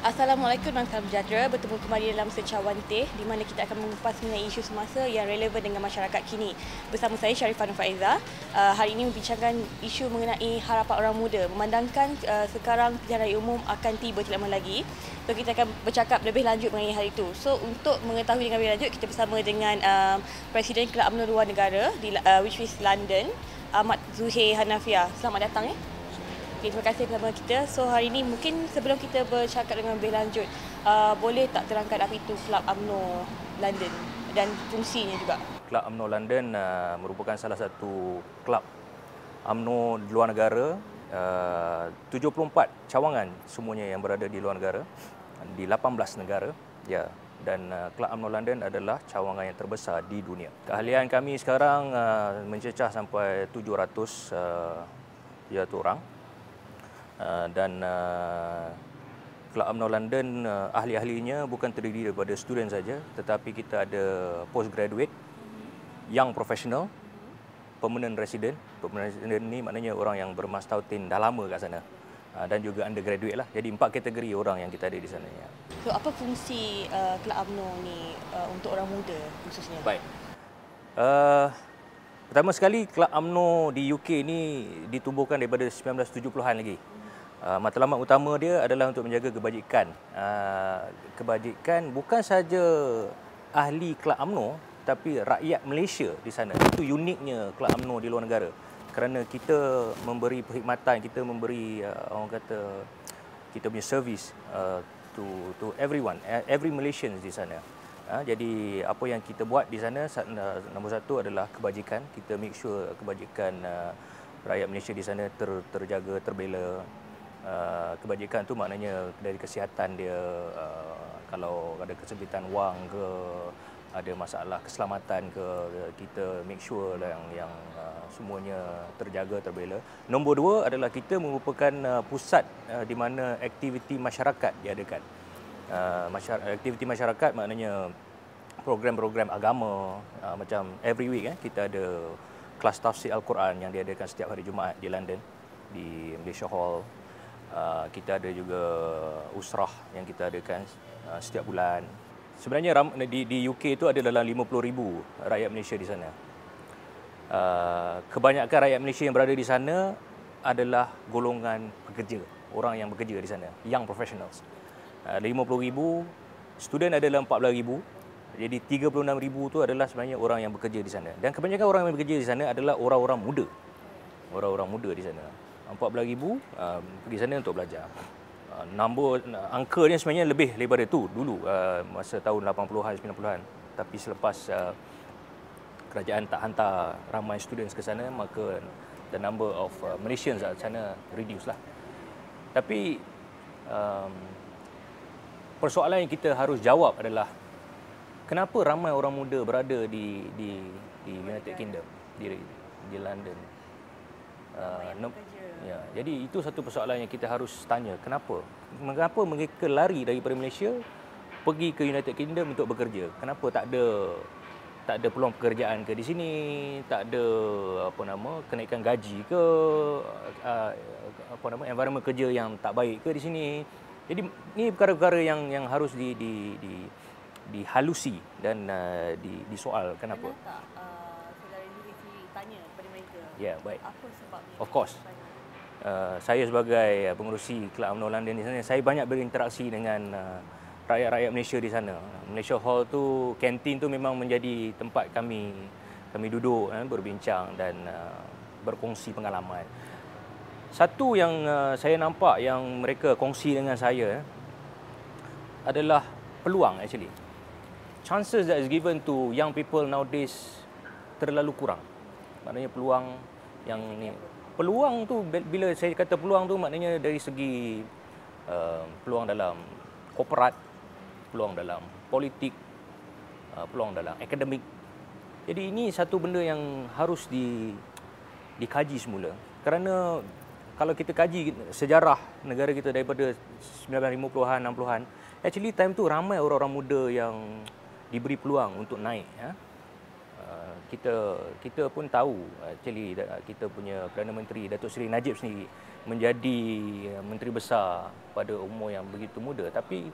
Assalamualaikum dan salam sejahtera. Bertemu kembali dalam Secawan Teh di mana kita akan mengupas mengenai isu semasa yang relevan dengan masyarakat kini. Bersama saya Sharifah Nur Faiza. Hari ini membincangkan isu mengenai harapan orang muda. Memandangkan sekarang pilihan raya umum akan tiba tidak lama lagi. So kita akan bercakap lebih lanjut mengenai hal itu. So untuk mengetahui dengan lebih lanjut, kita bersama dengan Presiden Kelab UMNO Luar Negara which is London, Ahmad Zuhair Hanafiah. Selamat datang. Okay, terima kasih bersama kita. So hari ini mungkin sebelum kita bercakap dengan lebih lanjut, boleh tak terangkan apa itu Kelab UMNO London dan fungsinya juga? Kelab UMNO London merupakan salah satu kelab UMNO di luar negara. 74 cawangan semuanya yang berada di luar negara, di 18 negara. Ya. Dan Kelab UMNO London adalah cawangan yang terbesar di dunia. Keahlian kami sekarang mencecah sampai 700 orang. Dan Kelab UMNO London ahli-ahlinya bukan terdiri daripada student saja, tetapi kita ada postgraduate, young professional, permanent resident. Permanent resident ni maknanya orang yang bermastautin dah lama kat sana, dan juga undergraduate lah. Jadi 4 kategori orang yang kita ada di sana. Ya. So apa fungsi Kelab UMNO ni untuk orang muda khususnya? Baik. Pertama sekali, Kelab UMNO di UK ni ditubuhkan daripada 1970-an lagi. Matlamat utama dia adalah untuk menjaga kebajikan. Kebajikan bukan saja ahli Kelab UMNO, tapi rakyat Malaysia di sana. Itu uniknya Kelab UMNO di luar negara. Kerana kita memberi perkhidmatan, kita memberi orang kata kita punya service to everyone, every Malaysians di sana. Jadi apa yang kita buat di sana, nombor satu adalah kebajikan. Kita make sure kebajikan rakyat Malaysia di sana terjaga, terbela. Kebajikan tu maknanya dari kesihatan dia, kalau ada kesempitan wang ke, ada masalah keselamatan ke, kita make sure yang semuanya terjaga, terbela. Nombor dua adalah kita merupakan pusat di mana aktiviti masyarakat diadakan. Aktiviti masyarakat maknanya program-program agama, macam every week kita ada kelas tafsir Al-Quran yang diadakan setiap hari Jumaat di London, di Malaysia Hall. Kita ada juga usrah yang kita adakan setiap bulan. Sebenarnya di UK itu ada dalam 50,000 rakyat Malaysia di sana. Kebanyakan rakyat Malaysia yang berada di sana adalah golongan pekerja, orang yang bekerja di sana, young professionals. 50,000, student adalah 14,000. Jadi 36,000 itu adalah sebenarnya orang yang bekerja di sana. Dan kebanyakan orang yang bekerja di sana adalah orang-orang muda. Orang-orang muda di sana. 14,000 pergi sana untuk belajar. Angkanya sebenarnya lebih daripada itu dulu, masa tahun 80-an, 90-an. Tapi selepas kerajaan tak hantar ramai students ke sana, maka the number of Malaysians di sana reduce lah. Tapi persoalan yang kita harus jawab adalah kenapa ramai orang muda berada di United Kingdom, di London. Ya, jadi itu satu persoalan yang kita harus tanya. Kenapa mereka lari daripada Malaysia pergi ke United Kingdom untuk bekerja? Kenapa tak ada peluang pekerjaan ke di sini? Tak ada kenaikan gaji ke, environment kerja yang tak baik ke di sini? Jadi ini perkara-perkara yang harus dihalusi dan disoal. Kenapa? Pernah tak saudara Zuhair tanya kepada mereka? Ya, baik. Apa sebabnya? Of course. Saya sebagai pengerusi Kelab UMNO London di sana, saya banyak berinteraksi dengan rakyat-rakyat Malaysia di sana. Malaysia Hall tu, kantin tu memang menjadi tempat kami duduk, berbincang dan berkongsi pengalaman. Satu yang saya nampak yang mereka kongsi dengan saya adalah peluang actually. Chances that is given to young people nowadays terlalu kurang. Maknanya peluang yang ni. Peluang tu, bila saya kata peluang tu maknanya dari segi peluang dalam korporat, peluang dalam politik, peluang dalam akademik. Jadi ini satu benda yang harus dikaji semula. Kerana kalau kita kaji sejarah negara kita daripada 1950-an, 60-an, actually time tu ramai orang-orang muda yang diberi peluang untuk naik. kita pun tahu actually kita punya Perdana Menteri Datuk Seri Najib sendiri menjadi menteri besar pada umur yang begitu muda, tapi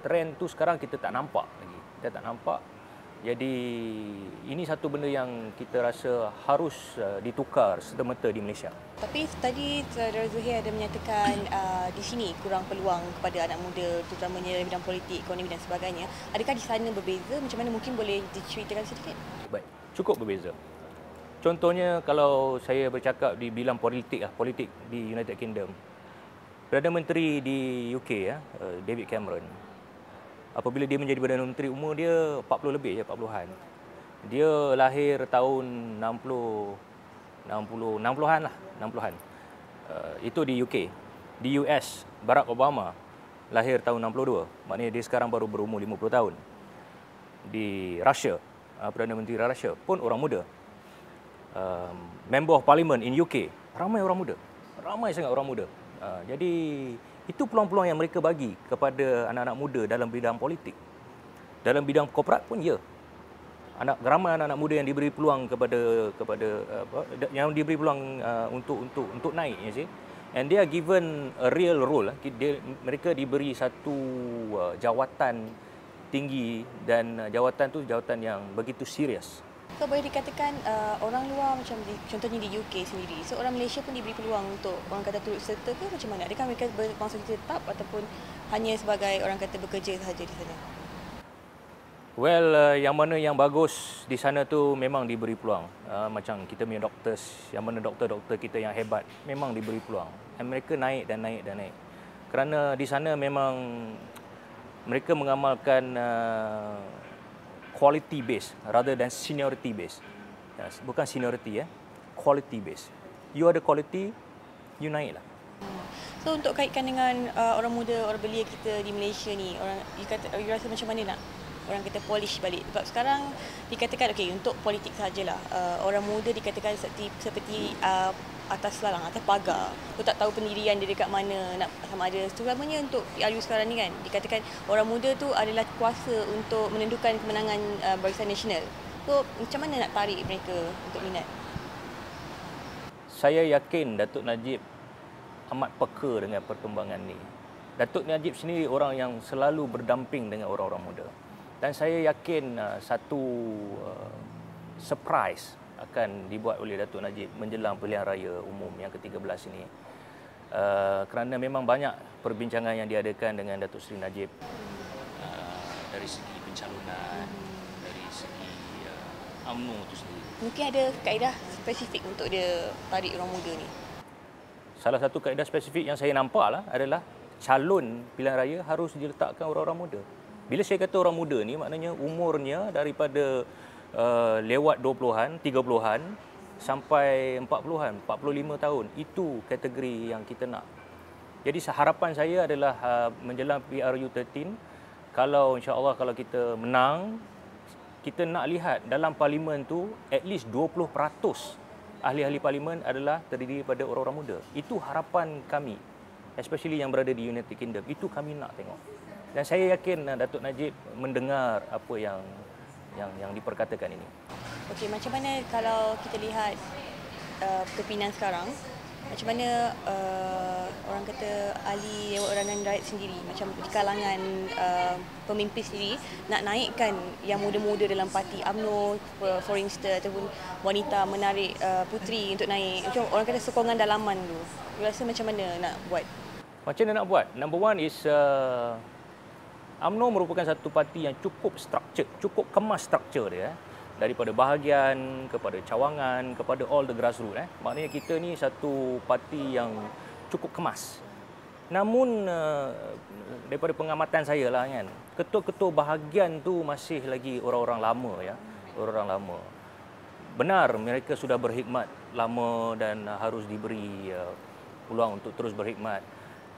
trend tu sekarang kita tak nampak lagi. Kita tak nampak. Jadi ini satu benda yang kita rasa harus ditukar serta-merta di Malaysia. Tapi tadi Saudara Zuhair ada menyatakan di sini kurang peluang kepada anak muda, terutamanya dalam bidang politik, ekonomi dan sebagainya. Adakah di sana berbeza? Macam mana, mungkin boleh diceritakan sedikit? Baik, cukup berbeza. Contohnya kalau saya bercakap di bilang politik di United Kingdom. Perdana Menteri di UK David Cameron, apabila dia menjadi Perdana Menteri, umur dia 40 lebih, 40-an. Dia lahir tahun 60-an lah, 60-an. Itu di UK. Di US, Barack Obama lahir tahun 62. Maknanya dia sekarang baru berumur 50 tahun. Di Russia, Perdana Menteri Russia pun orang muda. Member of Parliament in UK, ramai orang muda. Ramai sangat orang muda. Jadi itu peluang-peluang yang mereka bagi kepada anak-anak muda dalam bidang politik. Dalam bidang korporat pun ya. Ramai anak-anak muda yang diberi peluang yang diberi peluang untuk naik, you see. And they are given a real role. Mereka diberi satu jawatan tinggi, dan jawatan tu jawatan yang begitu serius. So, boleh dikatakan orang luar macam contohnya di UK sendiri, so orang Malaysia pun diberi peluang untuk orang kata turut serta ke macam mana? Adakah mereka bermaksud tetap ataupun hanya sebagai orang kata bekerja sahaja di sana? Well, yang mana yang bagus di sana tu memang diberi peluang. Macam kita punya doctors, yang mana doktor-doktor kita yang hebat memang diberi peluang. Dan mereka naik dan naik dan naik. Kerana di sana memang mereka mengamalkan quality base rather than seniority base. Bukan seniority, quality base. You ada quality, you naik lah. So untuk kaitkan dengan orang muda, orang belia kita di Malaysia ni, you rasa macam mana nak orang kata polish balik? Sebab sekarang dikatakan untuk politik sajalah, orang muda dikatakan seperti atas lalang, atas pagar. Tu tak tahu pendirian dia dekat mana, nak sama ada. Terutamanya untuk PRU sekarang ni kan, dikatakan orang muda tu adalah kuasa untuk menentukan kemenangan Barisan Nasional. So macam mana nak tarik mereka untuk minat? Saya yakin Datuk Najib amat peka dengan perkembangan ni. Datuk Najib sendiri orang yang selalu berdamping dengan orang-orang muda. Dan saya yakin satu surprise akan dibuat oleh Datuk Najib menjelang pilihan raya umum yang ke-13 ini. Kerana memang banyak perbincangan yang diadakan dengan Datuk Seri Najib dari segi pencalonan, dari segi UMNO itu sendiri. Mungkin ada kaedah spesifik untuk dia tarik orang muda ni? Salah satu kaedah spesifik yang saya nampaklah adalah calon pilihan raya harus diletakkan orang-orang muda. Bila saya kata orang muda ni, maknanya umurnya daripada lewat 20-an, 30-an sampai 40-an, 45 tahun. Itu kategori yang kita nak. Jadi harapan saya adalah menjelang PRU 13, kalau insya-Allah kalau kita menang, kita nak lihat dalam parlimen tu at least 20% ahli-ahli parlimen adalah terdiri daripada orang-orang muda. Itu harapan kami, especially yang berada di United Kingdom. Itu kami nak tengok. Dan saya yakin Datuk Najib mendengar apa yang diperkatakan ini. Okey, macam mana kalau kita lihat kepimpinan sekarang, macam mana orang kata ahli Dewan Undangan Rakyat sendiri, macam di kalangan pemimpin sendiri nak naikkan yang muda-muda dalam parti UMNO, for instance, ataupun wanita menarik puteri untuk naik, macam orang kata sokongan dalaman tu. You rasa macam mana nak buat? Macam mana nak buat? Number one is UMNO merupakan satu parti yang cukup structured, cukup kemas struktur dia. Daripada bahagian, kepada cawangan, kepada all the grassroots. Maknanya kita ni satu parti yang cukup kemas. Namun daripada pengamatan saya lah kan, ketua-ketua bahagian tu masih lagi orang-orang lama ya, orang-orang lama. Benar mereka sudah berkhidmat lama dan harus diberi peluang untuk terus berkhidmat.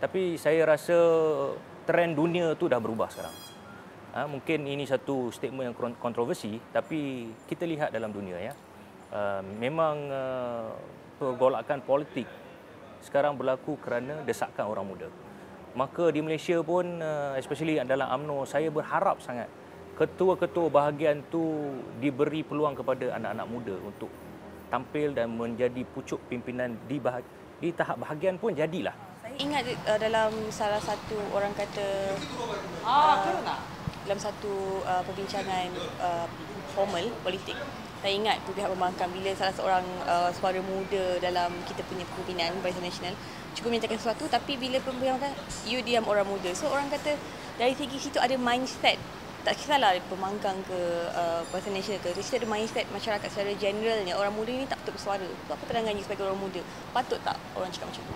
Tapi saya rasa trend dunia tu dah berubah sekarang. Mungkin ini satu statement yang kontroversi, tapi kita lihat dalam dunia ya. Memang pergolakan politik sekarang berlaku kerana desakan orang muda. Maka di Malaysia pun, especially dalam UMNO, saya berharap sangat ketua-ketua bahagian tu diberi peluang kepada anak-anak muda untuk tampil dan menjadi pucuk pimpinan di tahap bahagian pun jadilah. Saya ingat dalam salah satu orang kata dalam satu perbincangan formal politik, saya ingat pihak pembangkang bila salah seorang suara muda dalam kita punya kepimpinan Barisan Nasional cuba menyatakan sesuatu, tapi bila pembangkang you diam orang muda. So orang kata dari segi situ ada mindset, tak kisahlah pembangkang ke Barisan Nasional ke, situ ada mindset masyarakat secara generalnya orang muda ni tak patut bersuara. So, apa pandangan you sebagai orang muda? Patut tak orang cakap macam tu?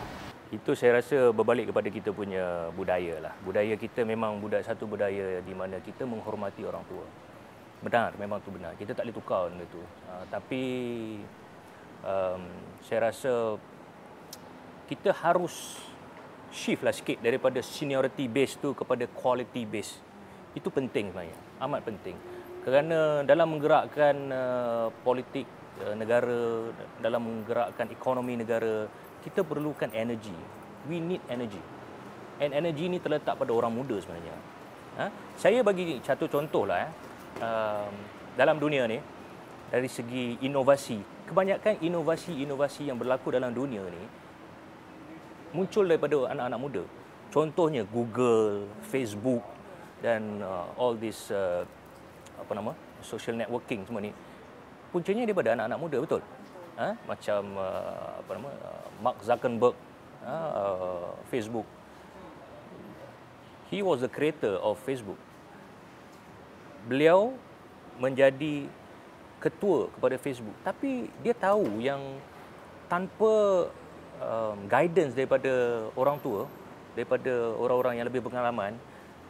Itu saya rasa berbalik kepada kita punya budaya lah. Budaya kita memang satu budaya di mana kita menghormati orang tua. Benar, memang tu benar. Kita tak boleh tukar benda tu. Tapi saya rasa kita harus shift lah sikit daripada seniority base tu kepada quality base. Itu penting sebenarnya, amat penting. Kerana dalam menggerakkan politik negara, dalam menggerakkan ekonomi negara, kita perlukan energy. We need energy. And energy ni terletak pada orang muda sebenarnya. Saya bagi satu contoh lah. Dalam dunia ni, dari segi inovasi, kebanyakan inovasi-inovasi yang berlaku dalam dunia ni muncul daripada anak-anak muda. Contohnya Google, Facebook dan all this social networking semua ni puncanya daripada anak-anak muda, betul? Macam Mark Zuckerberg, Facebook. He was the creator of Facebook. Beliau menjadi ketua kepada Facebook, tapi dia tahu yang tanpa guidance daripada orang tua, daripada orang-orang yang lebih berpengalaman,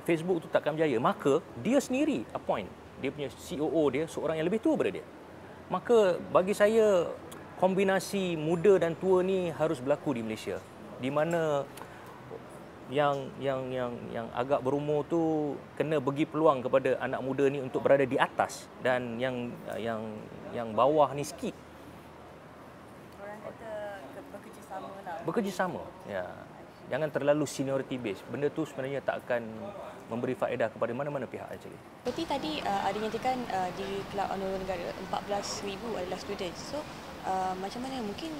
Facebook tu takkan berjaya. Maka dia sendiri appoint dia punya COO dia seorang yang lebih tua daripada dia. Maka bagi saya kombinasi muda dan tua ni harus berlaku di Malaysia, di mana yang agak berumur tu kena bagi peluang kepada anak muda ni untuk berada di atas, dan yang bawah ni sikit bekerjasama. Ya. Jangan terlalu seniority base. Benda tu sebenarnya tak akan memberi faedah kepada mana-mana pihak actually. Seperti tadi ada nyatakan di Kelab Honor Negara 14,000 adalah student. So macam mana mungkin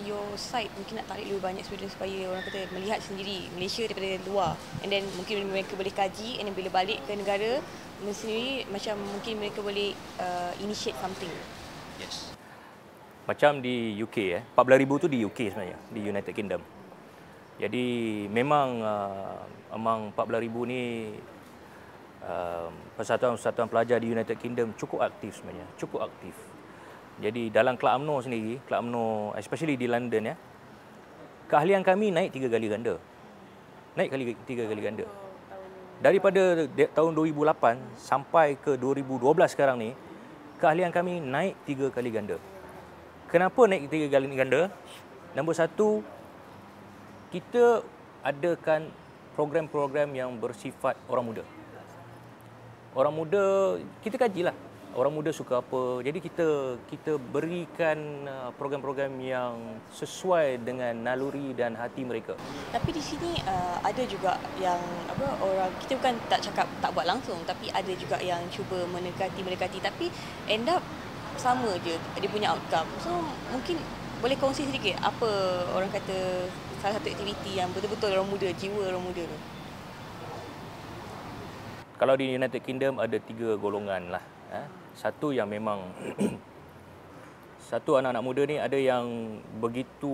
your side mungkin nak tarik lebih banyak student supaya orang kata melihat sendiri Malaysia daripada luar, and then mungkin mereka boleh kaji, and then bila balik ke negara sendiri macam mungkin mereka boleh initiate something. Yes. Macam di UK 14,000 tu di UK sebenarnya, di United Kingdom. Jadi memang among 14,000 ni persatuan-persatuan pelajar di United Kingdom cukup aktif sebenarnya, cukup aktif. Jadi dalam Kelab UMNO sendiri, Kelab UMNO especially di London keahlian kami naik 3 kali ganda. Naik 3 kali ganda. Daripada tahun 2008 sampai ke 2012 sekarang ni, keahlian kami naik 3 kali ganda. Kenapa naik 3 kali ganda? Nombor satu, kita adakan program-program yang bersifat orang muda. Orang muda, kita kajilah orang muda suka apa. Jadi kita berikan program-program yang sesuai dengan naluri dan hati mereka. Tapi di sini ada juga yang orang, kita bukan tak cakap tak buat langsung, tapi ada juga yang cuba mendekati tapi end up sama je dia punya outcome. So mungkin boleh kongsi sedikit apa orang kata salah satu aktiviti yang betul-betul orang muda, jiwa orang muda tu. Kalau di United Kingdom ada 3 golongan lah. Satu yang memang satu anak-anak muda ni ada yang begitu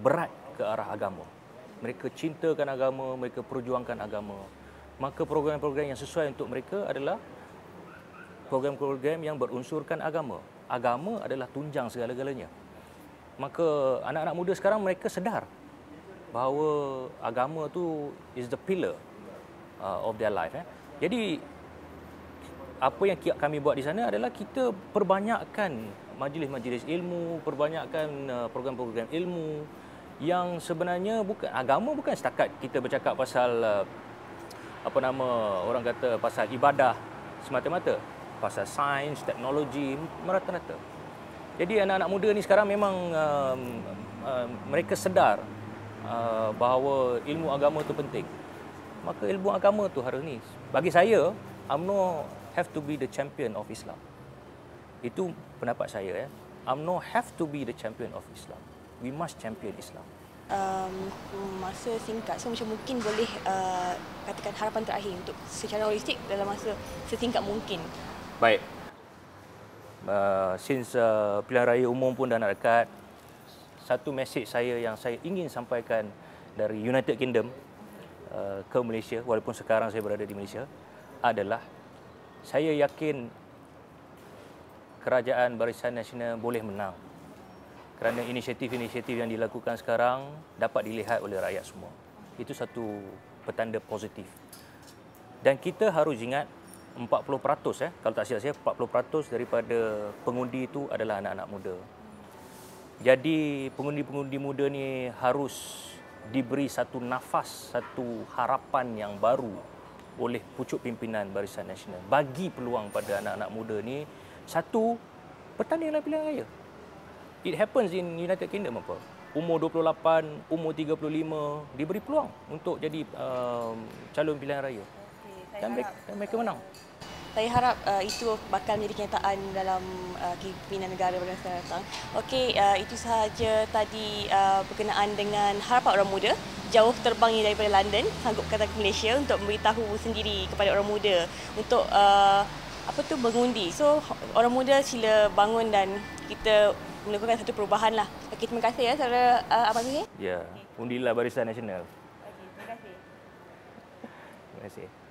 berat ke arah agama. Mereka cintakan agama, mereka perjuangkan agama. Maka program-program yang sesuai untuk mereka adalah program-program yang berunsurkan agama. Agama adalah tunjang segala-galanya. Maka anak-anak muda sekarang mereka sedar bahawa agama tu is the pillar of their life. Jadi apa yang kami buat di sana adalah kita perbanyakkan majlis-majlis ilmu, perbanyakkan program-program ilmu yang sebenarnya bukan agama, bukan setakat kita bercakap pasal orang kata pasal ibadah semata-mata, pasal sains, teknologi, merata-rata. Jadi anak-anak muda ni sekarang memang mereka sedar bahawa ilmu agama itu penting. maka ilmu agama tu hari ni bagi saya UMNO have to be the champion of Islam. Itu pendapat saya ya. UMNO have to be the champion of Islam. We must champion Islam. Masa singkat, so macam mungkin boleh katakan harapan terakhir untuk secara holistik dalam masa sesingkat mungkin. Baik. Since pilihan raya umum pun dah nak dekat, satu mesej saya yang saya ingin sampaikan dari United Kingdom ke Malaysia, walaupun sekarang saya berada di Malaysia, adalah saya yakin kerajaan Barisan Nasional boleh menang. Kerana inisiatif-inisiatif yang dilakukan sekarang dapat dilihat oleh rakyat semua. Itu satu petanda positif. Dan kita harus ingat 40%, kalau tak silap saya, 40% daripada pengundi itu adalah anak-anak muda. Jadi pengundi-pengundi muda ni harus diberi satu nafas, satu harapan yang baru oleh pucuk pimpinan Barisan Nasional. Bagi peluang pada anak-anak muda ni, satu, bertandinglah pilihan raya. It happens in United Kingdom apa? Umur 28, umur 35 diberi peluang untuk jadi calon pilihan raya. Dan mereka menang. Saya harap itu bakal menjadi kenyataan dalam kepimpinan negara pada masa datang. Okey, itu sahaja tadi berkenaan dengan harapan orang muda. Jauh terbangnya daripada London, sanggup datang ke Malaysia untuk memberitahu sendiri kepada orang muda untuk mengundi. So, orang muda sila bangun dan kita melakukan satu perubahan lah. Okey, terima kasih ya saudara Abang Zuhir. Ya, undilah Barisan Nasional. Okey, terima kasih. Terima kasih.